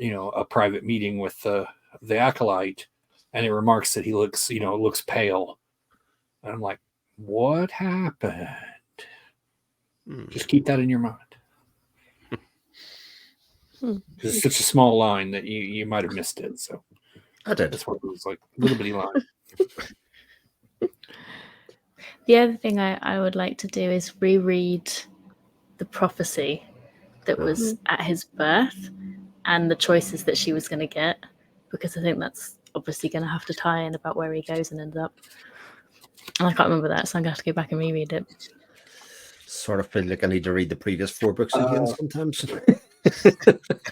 a private meeting with the acolyte, and it remarks that he looks pale. And I'm like, what happened? Just keep that in your mind. It's such a small line that you might have missed it. So I did. That's what it was like, a little bitty line. The other thing I would like to do is reread the prophecy that was at his birth and the choices that she was going to get, because I think that's obviously going to have to tie in about where he goes and ends up. And I can't remember that, so I'm going to have to go back and reread it. Sort of feel like I need to read the previous 4 books again sometimes.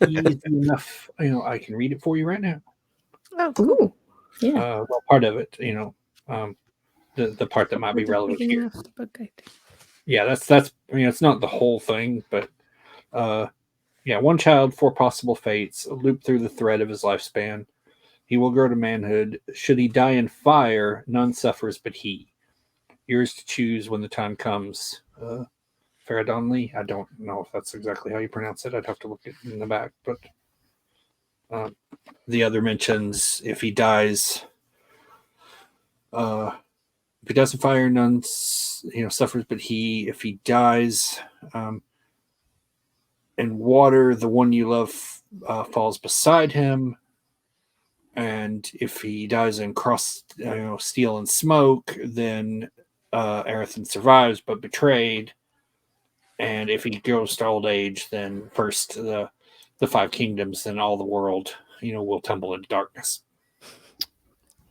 Easy enough. I can read it for you right now. Oh, cool. Yeah. Well, part of it, the part that might be relevant here. Book, I think. Yeah, that's. It's not the whole thing, but one child, 4 possible fates, loop through the thread of his lifespan. He will grow to manhood. Should he die in fire, none suffers but he. Yours to choose when the time comes. Faradonley. I don't know if that's exactly how you pronounce it. I'd have to look it in the back, but. The other mentions if he dies in fire, none suffers but he. If he dies in water, the one you love falls beside him. And if he dies in steel and smoke, then Arathon survives but betrayed. And if he goes to old age, then first the 5 kingdoms, then all the world, will tumble into darkness.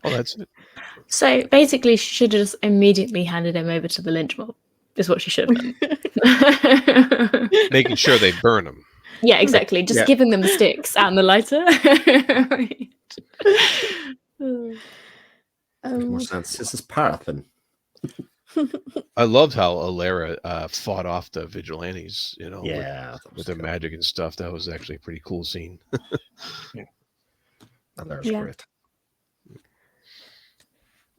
Oh, that's it. So basically, she should have just immediately handed him over to the lynch mob. Is what she should have done. Making sure they burn him. Yeah, exactly. Just giving them the sticks and the lighter. Makes more sense. This is paraffin. I loved how Alara fought off the vigilantes, with their magic and stuff. That was actually a pretty cool scene. Alara's great.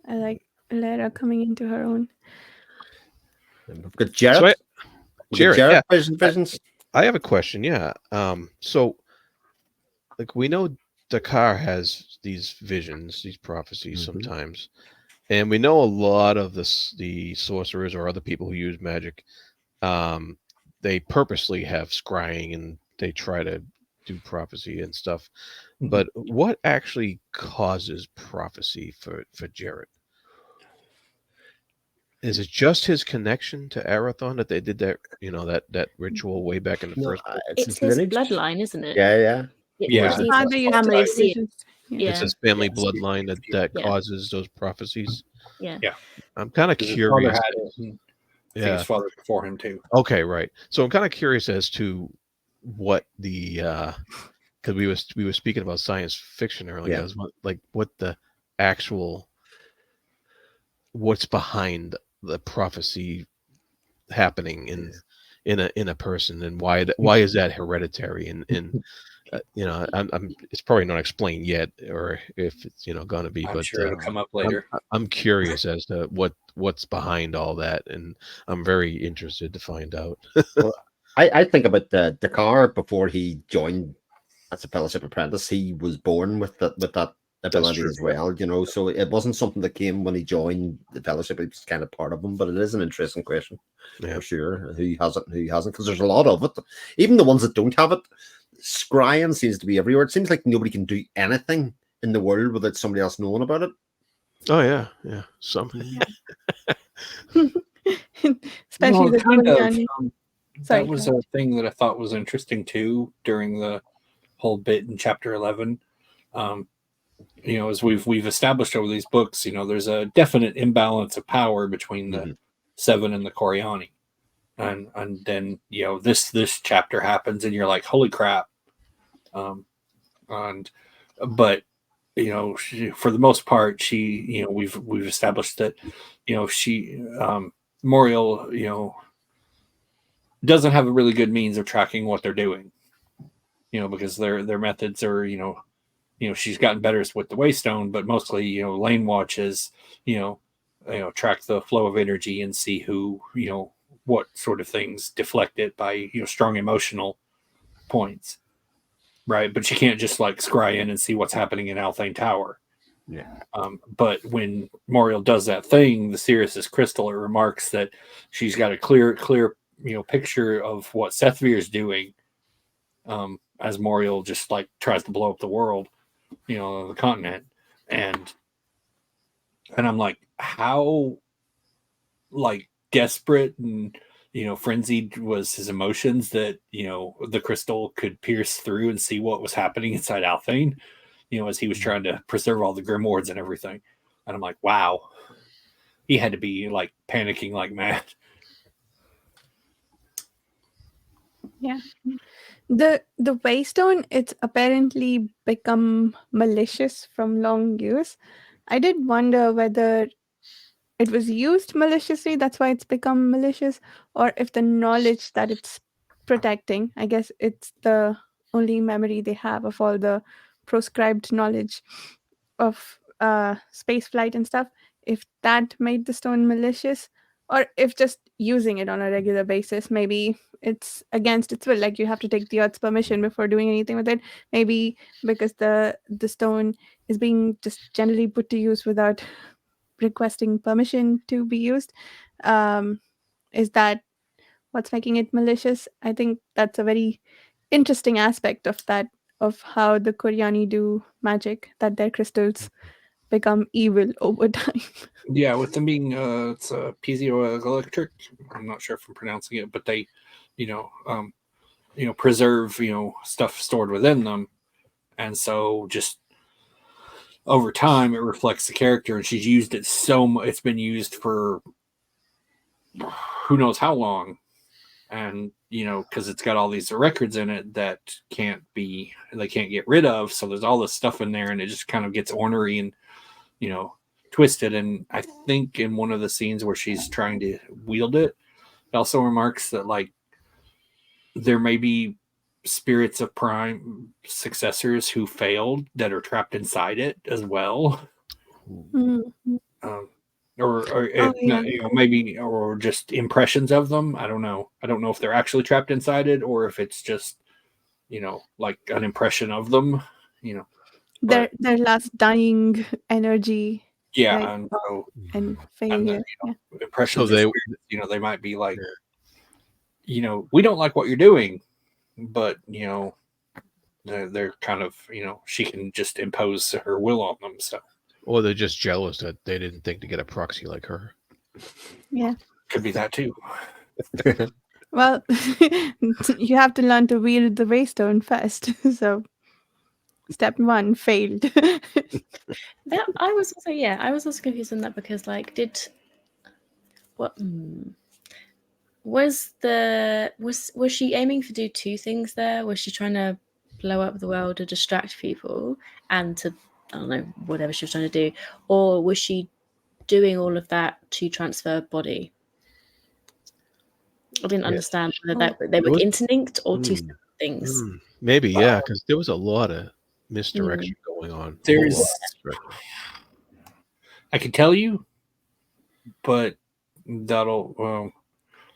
I like Alara coming into her own. We've got Jared. Jared, visions. I have a question. Yeah. So, like, we know Dakar has these visions, these prophecies sometimes, and we know a lot of the sorcerers or other people who use magic. They purposely have scrying and they try to do prophecy and stuff. But what actually causes prophecy for Jared? Is it just his connection to Arathon that they did that, that ritual way back in the first book? It's his bloodline, isn't it? Yeah. It's his family bloodline that causes those prophecies. Yeah. I'm kind of curious. His father before him too. Okay, right. So I'm kind of curious as to what the because we were speaking about science fiction earlier. What the actual what's behind the prophecy happening in a person, and why is that hereditary, and it's probably not explained yet, or if it's going to be. I'm sure it'll come up later. I'm curious as to what's behind all that, and I'm very interested to find out. Well, I think about the Dakar before he joined as a fellowship apprentice. He was born with that ability as well, so it wasn't something that came when he joined the fellowship. It was kind of part of him, but it is an interesting question for sure. Who has it and who hasn't? Because there's a lot of it. Even the ones that don't have it, scrying seems to be everywhere. It seems like nobody can do anything in the world without somebody else knowing about it. Oh yeah, something. Especially that was a thing that I thought was interesting too during the whole bit in chapter 11. As we've established over these books, there's a definite imbalance of power between the Seven and the Coriani, and then this chapter happens, and you're like, holy crap! But for the most part, we've established that Moriel doesn't have a really good means of tracking what they're doing, because their methods are she's gotten better with the Waystone, but mostly, Lane watches, track the flow of energy and see who, what sort of things deflect it by, strong emotional points. Right. But she can't just like scry in and see what's happening in Althane Tower. Yeah. But when Moriel does that thing, the Sirius's crystal, it remarks that she's got a clear, picture of what Sethvir is doing. As Moriel just like tries to blow up the world, the continent, and I'm like, how like desperate and frenzied was his emotions that the crystal could pierce through and see what was happening inside Althane, as he was trying to preserve all the grimoires and everything. And I'm like, wow, he had to be like panicking like mad. Yeah. The Waystone, it's apparently become malicious from long use. I did wonder whether it was used maliciously, that's why it's become malicious, or if the knowledge that it's protecting, I guess it's the only memory they have of all the proscribed knowledge of space flight and stuff, if that made the stone malicious, or if just using it on a regular basis, maybe it's against its will, like you have to take the Earth's permission before doing anything with it. Maybe because the stone is being just generally put to use without requesting permission to be used. Is that what's making it malicious? I think that's a very interesting aspect of that, of how the Koryani do magic, that their crystals become evil over time. Yeah, with them being it's a piezoelectric. I'm not sure if I'm pronouncing it, but they, preserve stuff stored within them, and so just over time it reflects the character, and she's used it so much. It's been used for who knows how long, and because it's got all these records in it that they can't get rid of. So there's all this stuff in there, and it just kind of gets ornery and twisted. And I think in one of the scenes where she's trying to wield it, it also remarks that like there may be spirits of prime successors who failed that are trapped inside it as well. Mm-hmm. Maybe, or just impressions of them. I don't know if they're actually trapped inside it or if it's just like an impression of them. Their last dying energy. Yeah, like, and failure. Impressions. So they might be like, we don't like what you're doing, but they're kind of she can just impose her will on them. So. Or they're just jealous that they didn't think to get a proxy like her. Yeah. Could be that too. Well, you have to learn to wield the Waystone first. So step 1 failed. I was also confused on that because was she aiming to do 2 things there? Was she trying to blow up the world to distract people and to, I don't know, whatever she was trying to do, or was she doing all of that to transfer body? I didn't understand whether they were interlinked or 2 separate things. Maybe, yeah, because there was a lot of misdirection going on. I can tell you, but that'll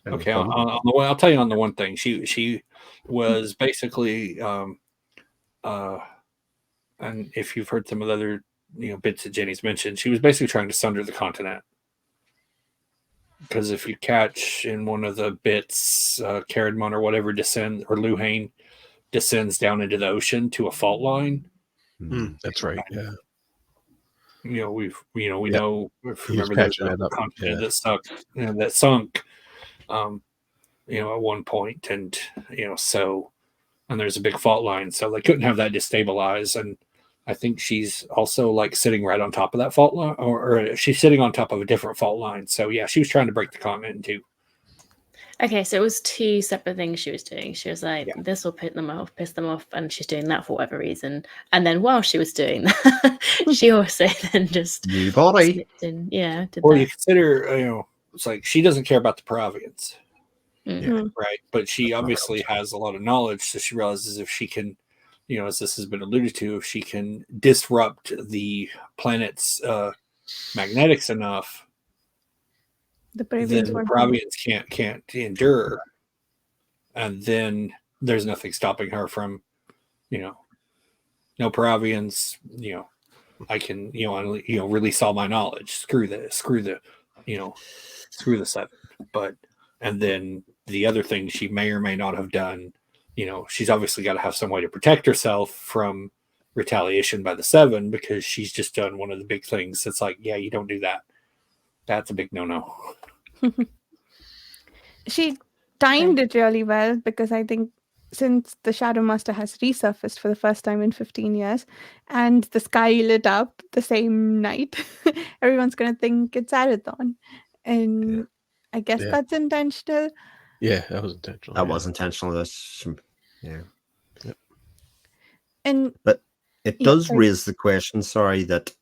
okay. I'll tell you on the one thing. She was basically and if you've heard some of the other bits that Jenny's mentioned, she was basically trying to sunder the continent. Because if you catch in one of the bits, Caradmon or whatever descends, or Luhane descends down into the ocean to a fault line. That's right. Yeah. We know. If remember, there's a continent that sunk. At one point, and and there's a big fault line, so they couldn't have that destabilize. And I think she's also like sitting right on top of that fault line, or she's sitting on top of a different fault line. So yeah, she was trying to break the continent in 2. Okay, so it was 2 separate things she was doing. She was like, this will piss them off, and she's doing that for whatever reason. And then while she was doing that, she also then just new body. Or you consider, it's like she doesn't care about the Paravians, right? But she obviously has a lot of knowledge, so she realizes if she can, as this has been alluded to, if she can disrupt the planet's magnetics enough, then the Paravians can't endure, and then there's nothing stopping her from, no Paravians, I can, release all my knowledge. Screw the 7. But and then the other thing she may or may not have done, she's obviously got to have some way to protect herself from retaliation by the 7, because she's just done one of the big things. It's like, yeah, you don't do that. That's a big no-no. She timed it really well, because I think since the Shadow Master has resurfaced for the first time in 15 years and the sky lit up the same night, everyone's going to think it's Arathon. And I guess that's intentional. Yeah, that was intentional. That was intentional. That's, yeah. Yep. But it does raise the question, that,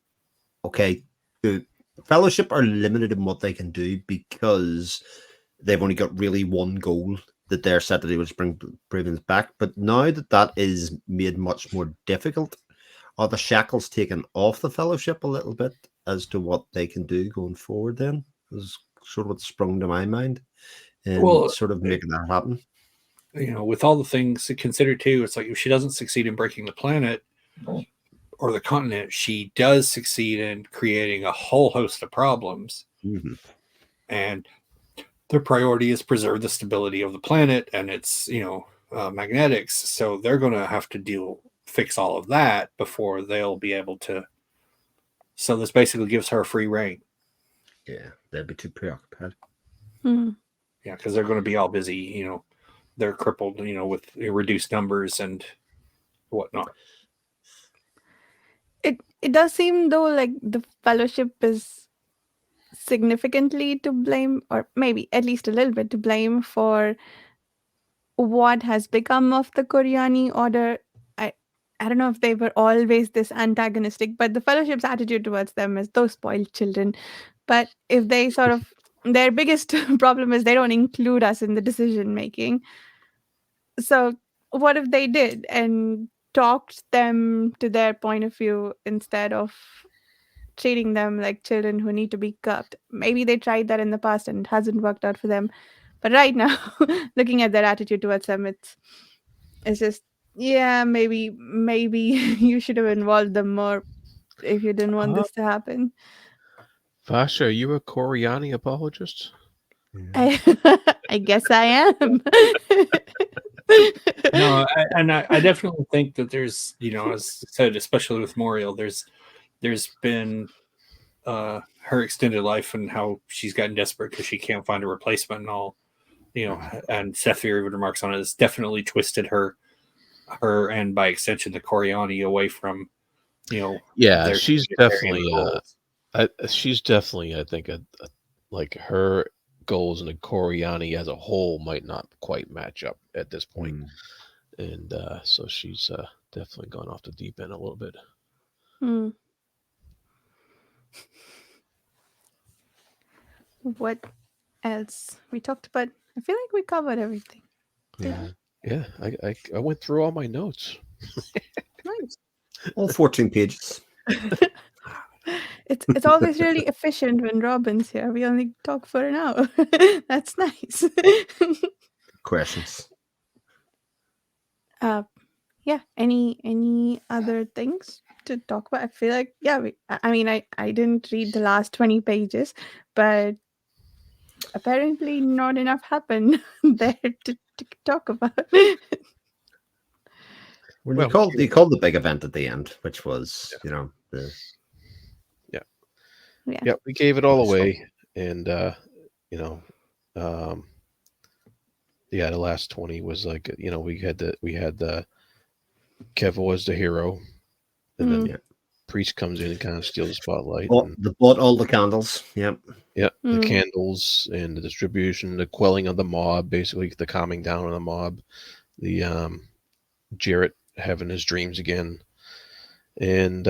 okay, the Fellowship are limited in what they can do because they've only got really one goal that they're set to do, which bring Paravians back. But now that is made much more difficult, are the shackles taken off the Fellowship a little bit as to what they can do going forward? Then is sort of what sprung to my mind, and sort of making that happen. With all the things to consider too, it's like if she doesn't succeed in breaking the planet or the continent, she does succeed in creating a whole host of problems. And their priority is preserve the stability of the planet and its, magnetics. So they're going to have to fix all of that before they'll be able to. So this basically gives her free reign. Yeah, they'd be too preoccupied. Yeah, because they're going to be all busy, they're crippled, it does seem though like the Fellowship is significantly to blame, or maybe at least a little bit to blame for what has become of the Koreani order. I I don't know if they were always this antagonistic, but the Fellowship's attitude towards them is those spoiled children. But if they sort of their biggest problem is they don't include us in the decision making. So what if they did and talked them to their point of view instead of treating them like children who need to be curbed? Maybe they tried that in the past and it hasn't worked out for them. But right now, looking at their attitude towards them, it's just, yeah, maybe you should have involved them more if you didn't want this to happen. Vasha, are you a Koreani apologist? I guess I am. No, I definitely think that there's, as I said, especially with Moriel, there's been her extended life and how she's gotten desperate because she can't find a replacement and all, and Seth Fury remarks on it, has definitely twisted her and by extension the Koreani away from, yeah, she's definitely I think like her goals and the Koreani as a whole might not quite match up at this point. And so she's definitely gone off the deep end a little bit. What else we talked about? I feel like we covered everything. Yeah, I went through all my notes. Nice. All 14 pages. It's always really efficient when Robin's here. We only talk for an hour. That's nice. Questions? Yeah. Any other things to talk about? I feel like I didn't read the last 20 pages, but apparently not enough happened there to talk about. Well, you called the big event at the end, which was the yeah, we gave it all away, and the last 20 was like we had the Kev was the hero, and then Priest comes in and kind of steals the spotlight. Bought all the candles. Yep. The candles and the distribution, the quelling of the mob, basically the calming down of the mob, the Jarrett having his dreams again, and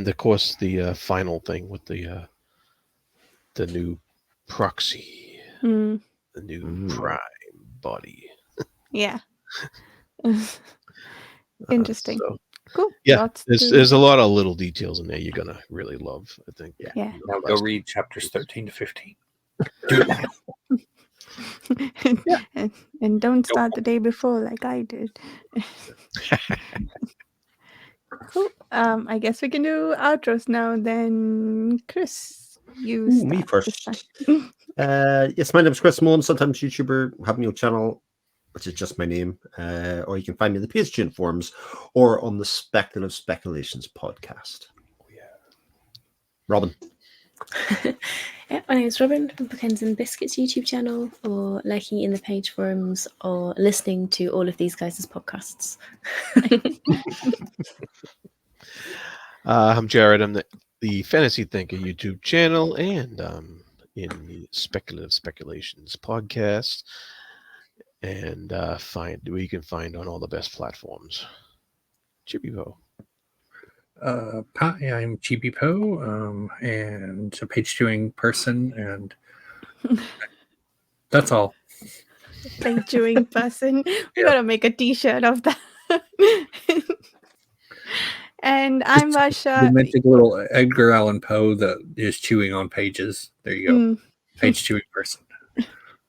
of course the final thing with the new proxy, the new prime body. Yeah. Interesting. Cool. Yeah, there's a lot of little details in there you're gonna really love, I think. Yeah. Now go read chapters 13 to 15. Do it now. and don't start the day before like I did. Cool. I guess we can do outros now. Then, Chris, me first. Yes, my name is Chris Mullen, sometimes YouTuber. Have a new channel, which is just my name. Or you can find me in the PSGN forums or on the Speculative Speculations podcast. Oh, yeah. Robin. My name is Robin from Bookends and Biscuits YouTube channel, or lurking in the page forums, or listening to all of these guys' podcasts. I'm Jared. I'm the Fantasy Thinker YouTube channel, and in the Speculative Speculations podcast, and you can find on all the best platforms. Chippy Po. Hi, I'm Chippy Po, and a page doing person, and that's all. Page doing person. We gotta make a T-shirt of that. And I'm Vasha. Romantic little Edgar Allan Poe that is chewing on pages. There you go. Page chewing person.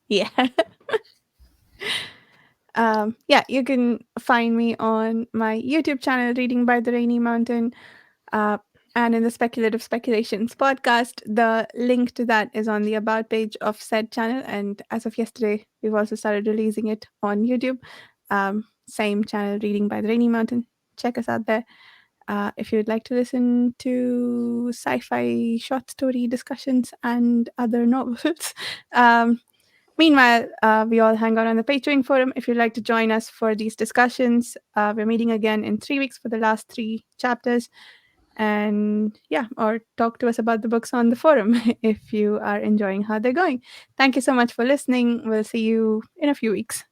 Yeah. You can find me on my YouTube channel, Reading by the Rainy Mountain, and in the Speculative Speculations podcast. The link to that is on the About page of said channel, and as of yesterday, we've also started releasing it on YouTube. Same channel, Reading by the Rainy Mountain. Check us out there. If you'd like to listen to sci-fi short story discussions and other novels, Meanwhile, we all hang out on the Patreon forum. If you'd like to join us for these discussions, we're meeting again in 3 weeks for the last 3 chapters. And yeah, or talk to us about the books on the forum if you are enjoying how they're going. Thank you so much for listening. We'll see you in a few weeks.